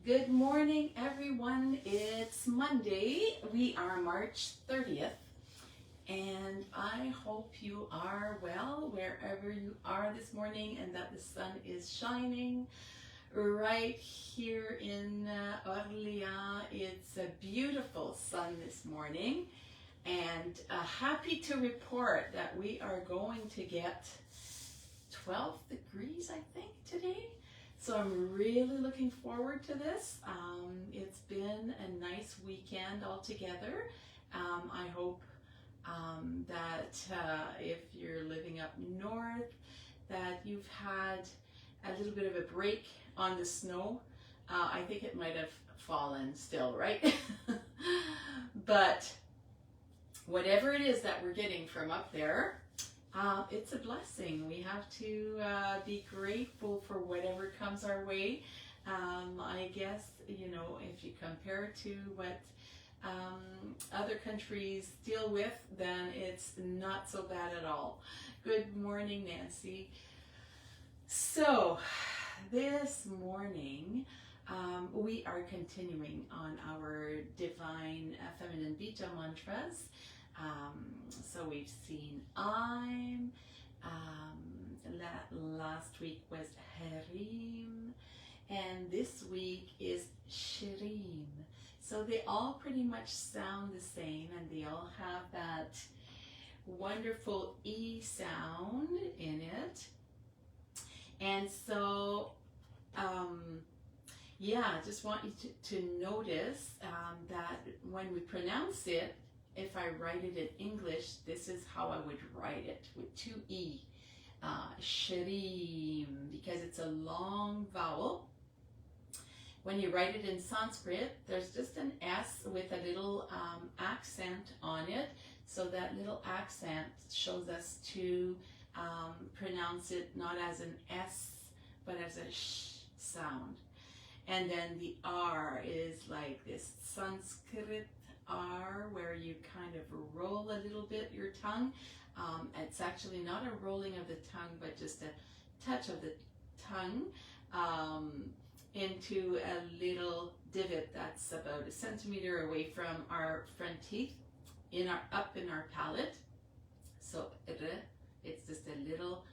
Good morning, everyone. It's Monday. We are March 30th, and I hope you are well wherever you are this morning and that the sun is shining. Right here in Orléans, it's a beautiful sun this morning, and happy to report that we are going to get 12 degrees, I think, today. So I'm really looking forward to this. It's been a nice weekend altogether. I hope that if you're living up north, that you've had a little bit of a break on the snow. I think it might have fallen still, right? But whatever it is that we're getting from up there, it's a blessing. We have to be grateful for whatever comes our way. I guess, you know, if you compare it to what other countries deal with, then it's not so bad at all. Good morning, Nancy. So, this morning, we are continuing on our Divine Feminine Bija Mantras. So we've seen I'm, last week was Shreem, and this week is Shreem. So they all pretty much sound the same, and they all have that wonderful E sound in it. And so, yeah, I just want you to notice that when we pronounce it, if I write it in English, this is how I would write it, with two E, Shreem, because it's a long vowel. When you write it in Sanskrit, there's just an S with a little accent on it, so that little accent shows us to pronounce it not as an S, but as a sh sound. And then the R is like this Sanskrit R, where you kind of roll a little bit your tongue. It's actually not a rolling of the tongue, but just a touch of the tongue into a little divot that's about 1 centimeter away from our front teeth, up in our palate. So it's just a little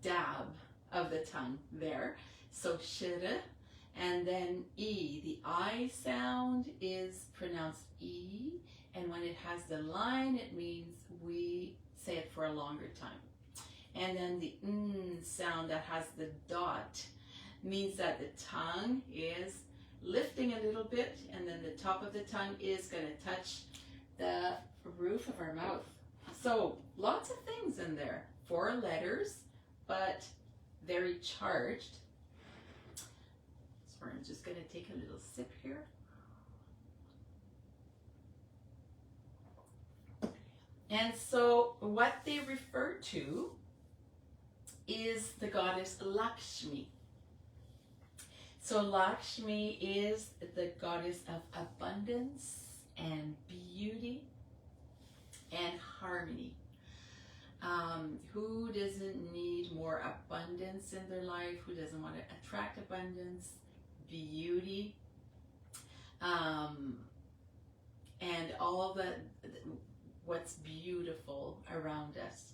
dab of the tongue there. So shire. And then E, the I sound is pronounced E, and when it has the line, it means we say it for a longer time. And then the N sound that has the dot means that the tongue is lifting a little bit, and then the top of the tongue is going to touch the roof of our mouth. So lots of things in there. 4 letters, but very charged. I'm just going to take a little sip here. And so what they refer to is the goddess Lakshmi. So Lakshmi is the goddess of abundance and beauty and harmony. Who doesn't need more abundance in their life? Who doesn't want to attract abundance, beauty, and all what's beautiful around us?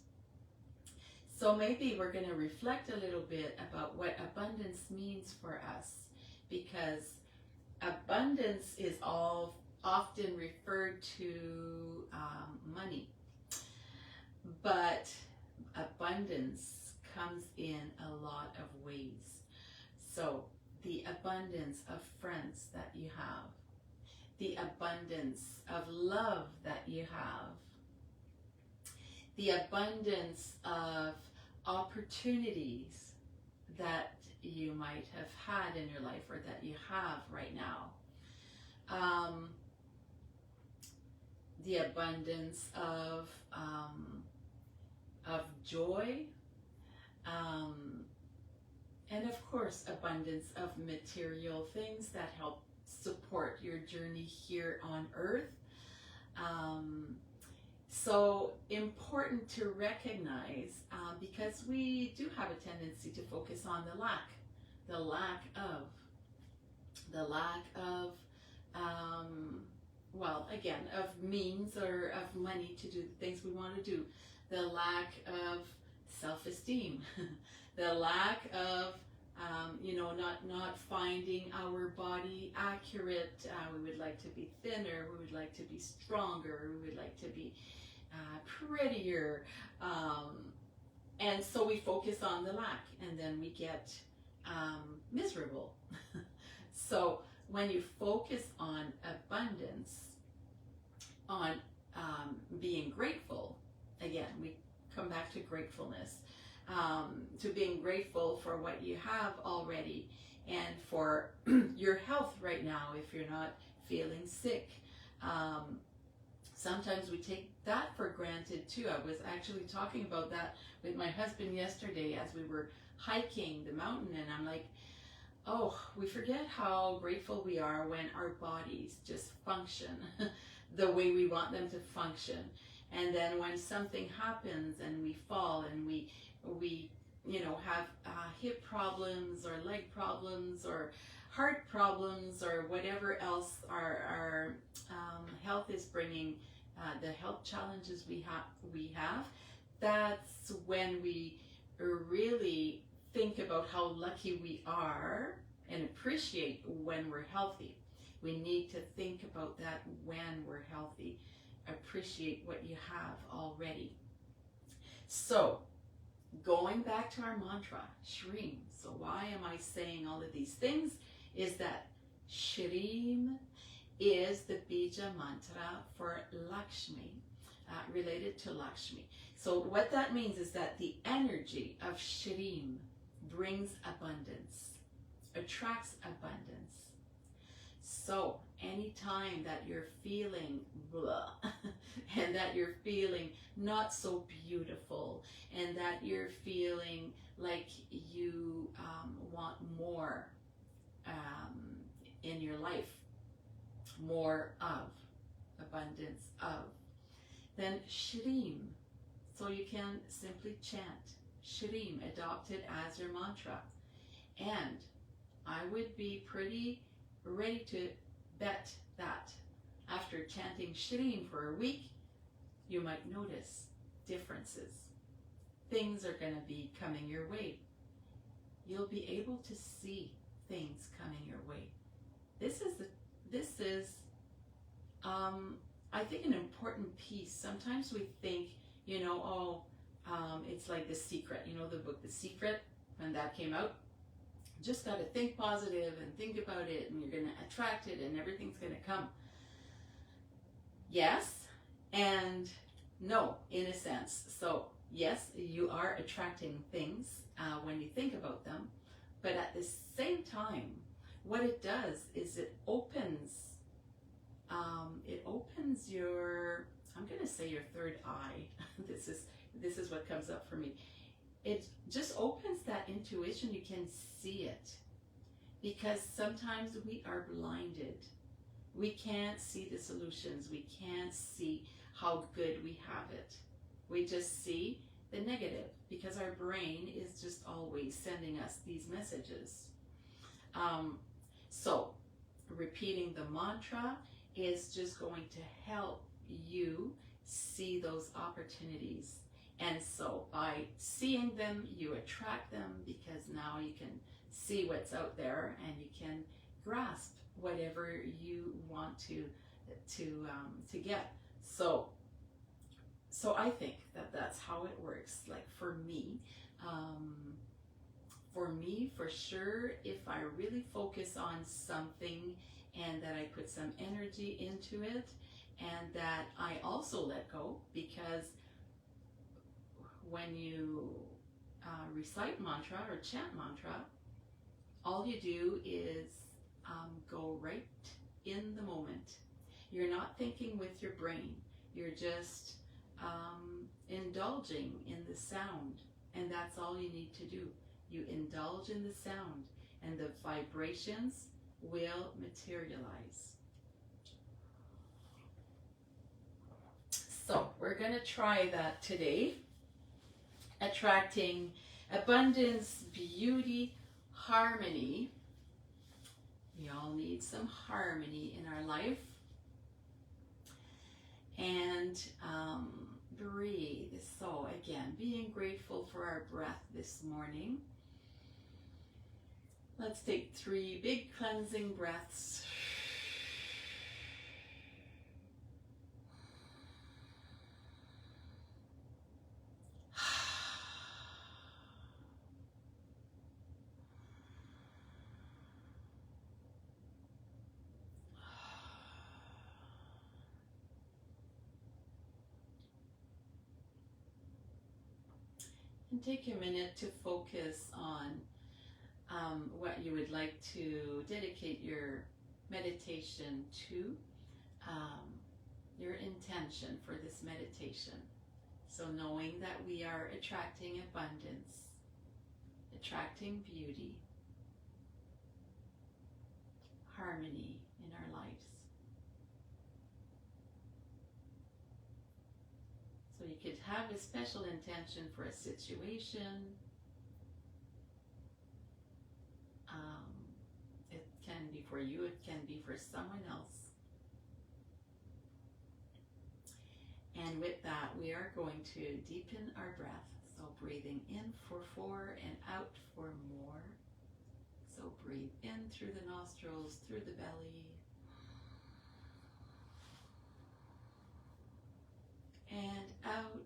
So maybe we're going to reflect a little bit about what abundance means for us, because abundance is often referred to money, but abundance comes in a lot of ways. So the abundance of friends that you have, the abundance of love that you have, the abundance of opportunities that you might have had in your life, or that you have right now, the abundance of joy, and of course abundance of material things that help support your journey here on earth. So important to recognize, because we do have a tendency to focus on the lack the lack of, well, again, of means or of money to do the things we want to do, the lack of self-esteem, the lack of, not finding our body accurate. We would like to be thinner, we would like to be stronger, we would like to be prettier. And so we focus on the lack, and then we get miserable. So when you focus on abundance, on being grateful, again, we come back to gratefulness, to being grateful for what you have already and for your health right now if you're not feeling sick. Sometimes we take that for granted too. I was actually talking about that with my husband yesterday as we were hiking the mountain, and I'm like, oh, we forget how grateful we are when our bodies just function the way we want them to function. And then when something happens and we fall and we have hip problems or leg problems or heart problems or whatever else our health is bringing, the health challenges we have, that's when we really think about how lucky we are and appreciate when we're healthy. We need to think about that when we're healthy. Appreciate what you have already. So, going back to our mantra, Shreem. So why am I saying all of these things? Is that Shreem is the Bija Mantra for Lakshmi, related to Lakshmi. So what that means is that the energy of Shreem brings abundance, attracts abundance. So anytime that you're feeling blah, and that you're feeling not so beautiful, and that you're feeling like you want more in your life, more of, abundance of, then Shreem. So you can simply chant Shreem, adopt it as your mantra. And I would be pretty ready to bet that after chanting Shreem for a week, you might notice differences. Things are going to be coming your way. You'll be able to see things coming your way. This is I think an important piece. Sometimes we think, it's like The Secret, the book The Secret, when that came out. Just got to think positive and think about it, and you're going to attract it and everything's going to come. Yes and no, in a sense. So yes, you are attracting things when you think about them, but at the same time, what it does is it opens your, I'm going to say your third eye. This is what comes up for me. It just opens that intuition. You can see it, because sometimes we are blinded. We can't see the solutions. We can't see how good we have it. We just see the negative, because our brain is just always sending us these messages. So repeating the mantra is just going to help you see those opportunities. And so by seeing them, you attract them, because now you can see what's out there and you can grasp whatever you want to get. So I think that that's how it works. Like for me, for sure, if I really focus on something and that I put some energy into it, and that I also let go, because when you recite mantra or chant mantra, all you do is go right in the moment. You're not thinking with your brain. You're just indulging in the sound, and that's all you need to do. You indulge in the sound, and the vibrations will materialize. So we're going to try that today. Attracting abundance, beauty, harmony. We all need some harmony in our life. And breathe. So again, being grateful for our breath this morning. Let's take 3 big cleansing breaths. And take a minute to focus on what you would like to dedicate your meditation to, your intention for this meditation. So knowing that we are attracting abundance, attracting beauty, harmony in our lives. So you could have a special intention for a situation. It can be for you, it can be for someone else. And with that, we are going to deepen our breath. So breathing in for 4 and out for more. So breathe in through the nostrils, through the belly. And out.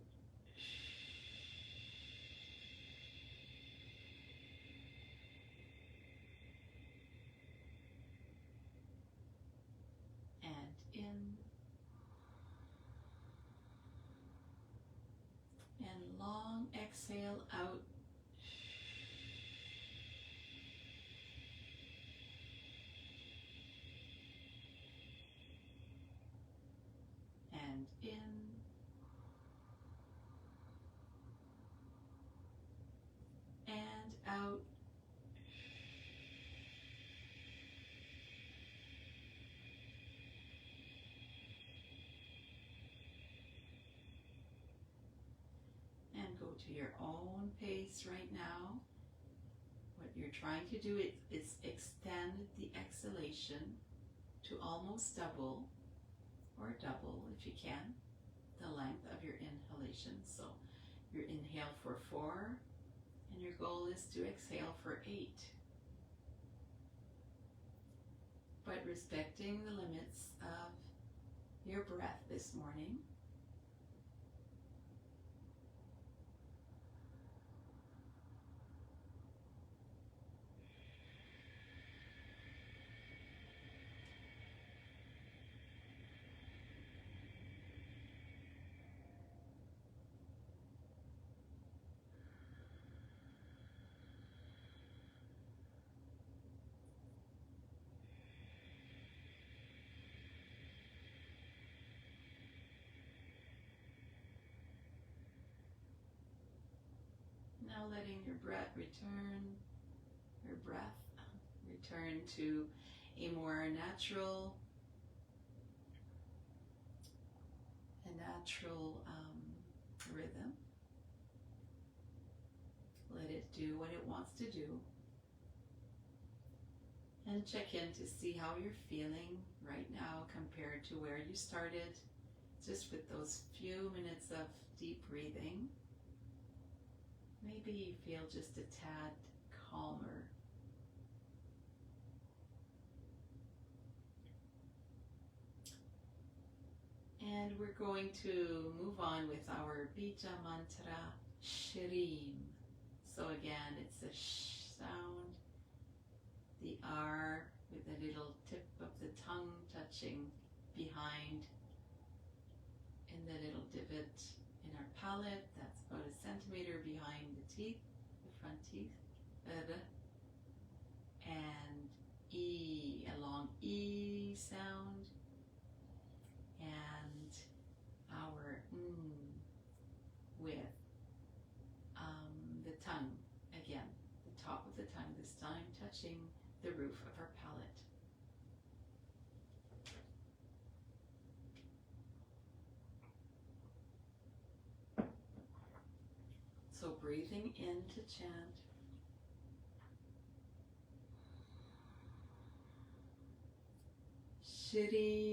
And in. And long exhale out. And in. And out. And go to your own pace right now. What you're trying to do is extend the exhalation to almost double, or double if you can, the length of your inhalation. So you inhale for 4, and your goal is to exhale for 8. But respecting the limits of your breath this morning. Now letting your breath return to a more natural rhythm. Let it do what it wants to do. And check in to see how you're feeling right now compared to where you started, just with those few minutes of deep breathing. Maybe you feel just a tad calmer. And we're going to move on with our Bija Mantra, Shreem. So again, it's a sh sound, the R with the little tip of the tongue touching behind in the little divot in our palate. That's about a centimeter behind the teeth, the front teeth. And E, a long E sound. And our with the tongue, again, the top of the tongue, this time touching the roof of our palate. So breathing in to chant. Shreem. Shreem.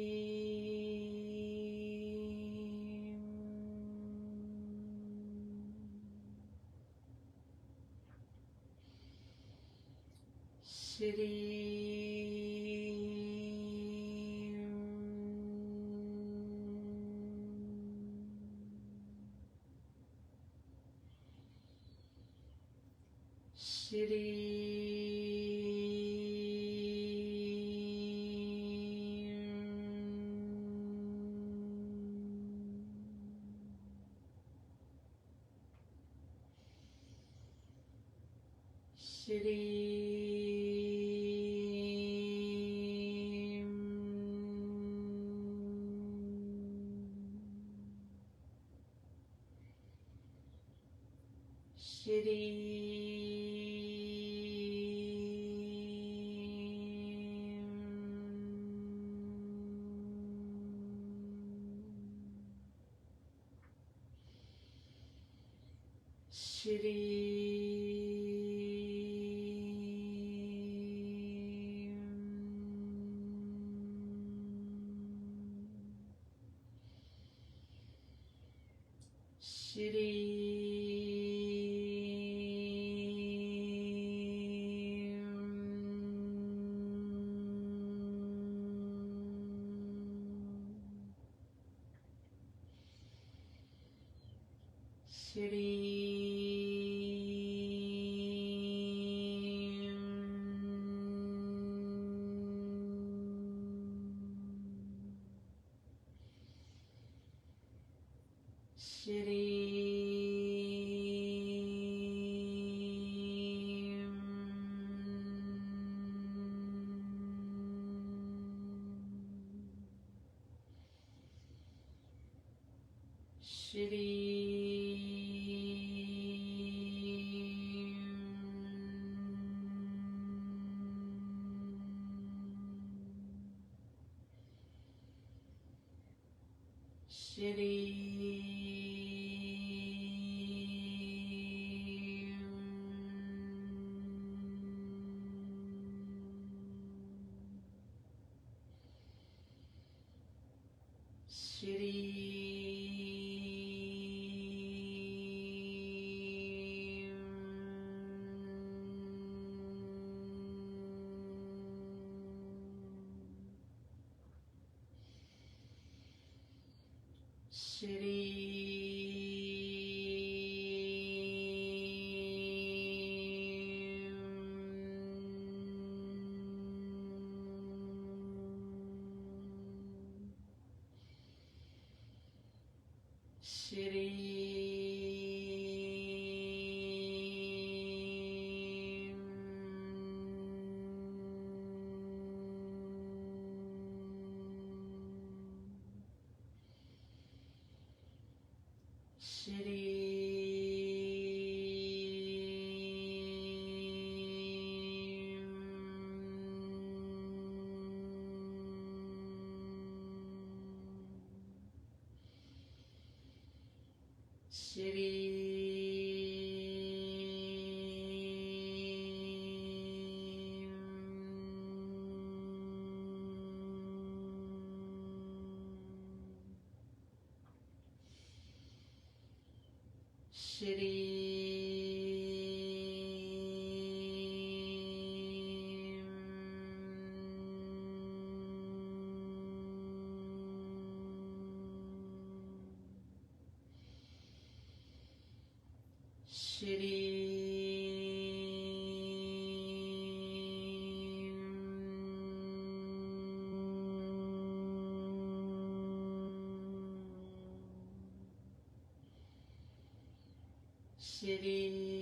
Shreem.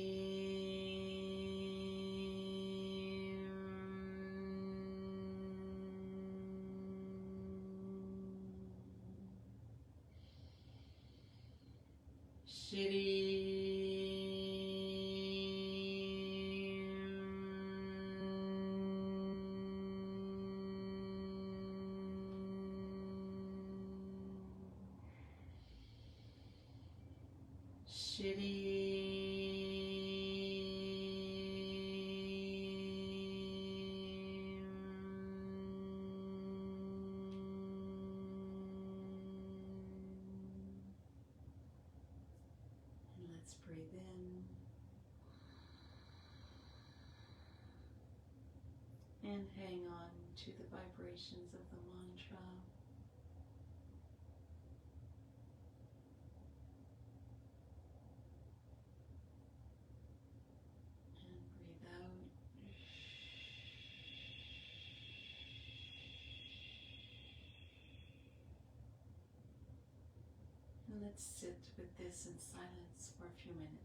and hang on to the vibrations of the mantra. And breathe out. And let's sit with this in silence for a few minutes.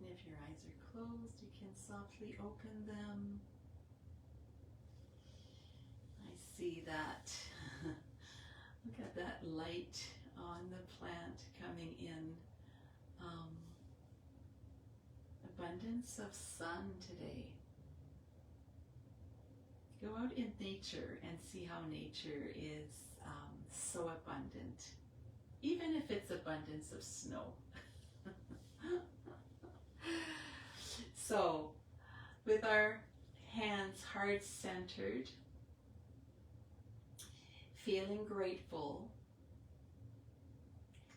And if your eyes are closed, you can softly open them. I see that. Look at that light on the plant coming in. Abundance of sun today. Go out in nature and see how nature is so abundant, even if it's abundance of snow. So, with our hands heart-centered, feeling grateful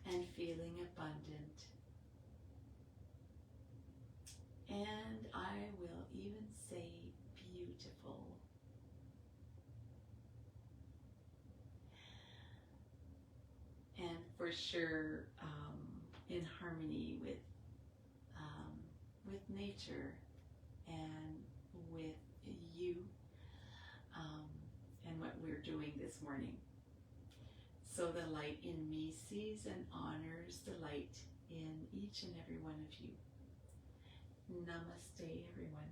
and feeling abundant. And I will even say beautiful. And for sure, in harmony with nature and with you, and what we're doing this morning. So the light in me sees and honors the light in each and every one of you. Namaste, everyone.